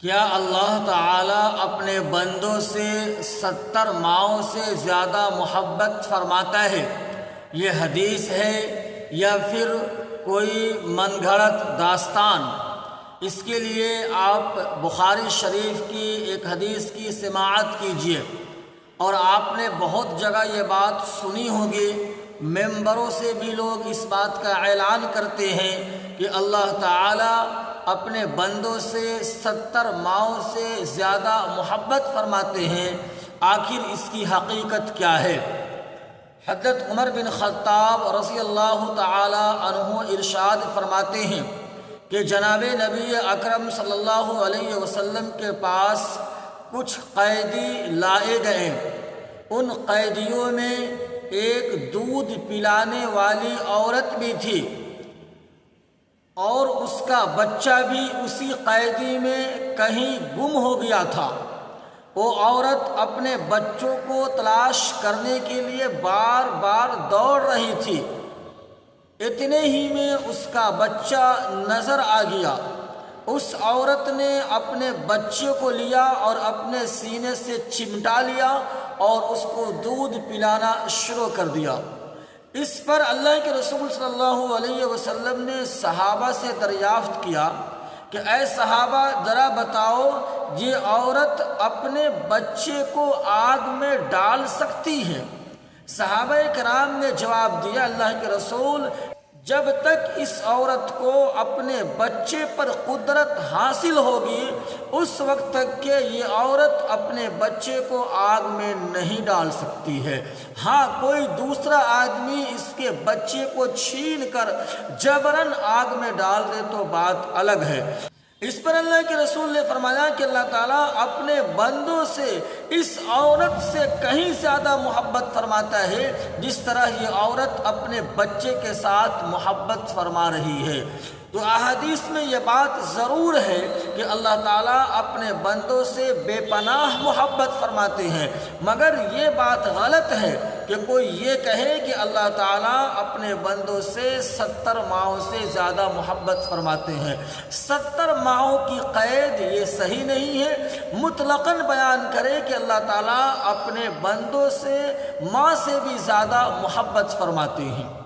کیا اللہ تعالیٰ اپنے بندوں سے 70 ماؤں سے زیادہ محبت فرماتا ہے؟ یہ حدیث ہے یا پھر کوئی من گھڑت داستان؟ اس کے لیے آپ بخاری شریف کی ایک حدیث کی سماعت کیجیے۔ اور آپ نے بہت جگہ یہ بات سنی ہوگی، ممبروں سے بھی لوگ اس بات کا اعلان کرتے ہیں کہ اللہ تعالیٰ اپنے بندوں سے 70 ماؤں سے زیادہ محبت فرماتے ہیں۔ آخر اس کی حقیقت کیا ہے؟ حضرت عمر بن خطاب رضی اللہ تعالی عنہ ارشاد فرماتے ہیں کہ جناب نبی اکرم صلی اللہ علیہ وسلم کے پاس کچھ قیدی لائے گئے۔ ان قیدیوں میں ایک دودھ پلانے والی عورت بھی تھی اور اس کا بچہ بھی اسی قیدی میں کہیں گم ہو گیا تھا۔ وہ عورت اپنے بچوں کو تلاش کرنے کے لیے بار بار دوڑ رہی تھی۔ اتنے ہی میں اس کا بچہ نظر آ گیا۔ اس عورت نے اپنے بچے کو لیا اور اپنے سینے سے چمٹا لیا اور اس کو دودھ پلانا شروع کر دیا۔ اس پر اللہ کے رسول صلی اللہ علیہ وسلم نے صحابہ سے دریافت کیا کہ اے صحابہ، ذرا بتاؤ، یہ عورت اپنے بچے کو آگ میں ڈال سکتی ہے؟ صحابہ کرام نے جواب دیا، اللہ کے رسول، جب تک اس عورت کو اپنے بچے پر قدرت حاصل ہوگی اس وقت تک کہ یہ عورت اپنے بچے کو آگ میں نہیں ڈال سکتی ہے۔ ہاں، کوئی دوسرا آدمی اس کے بچے کو چھین کر جبراً آگ میں ڈال دے تو بات الگ ہے۔ اس پر اللہ کے رسول نے فرمایا کہ اللہ تعالیٰ اپنے بندوں سے اس عورت سے کہیں زیادہ محبت فرماتا ہے جس طرح یہ عورت اپنے بچے کے ساتھ محبت فرما رہی ہے۔ تو احادیث میں یہ بات ضرور ہے کہ اللہ تعالیٰ اپنے بندوں سے بے پناہ محبت فرماتے ہیں، مگر یہ بات غلط ہے کہ کوئی یہ کہے کہ اللہ تعالیٰ اپنے بندوں سے 70 ماؤں سے زیادہ محبت فرماتے ہیں۔ 70 ماؤں کی قید یہ صحیح نہیں ہے۔ مطلقاً بیان کرے کہ اللہ تعالیٰ اپنے بندوں سے ماں سے بھی زیادہ محبت فرماتے ہیں۔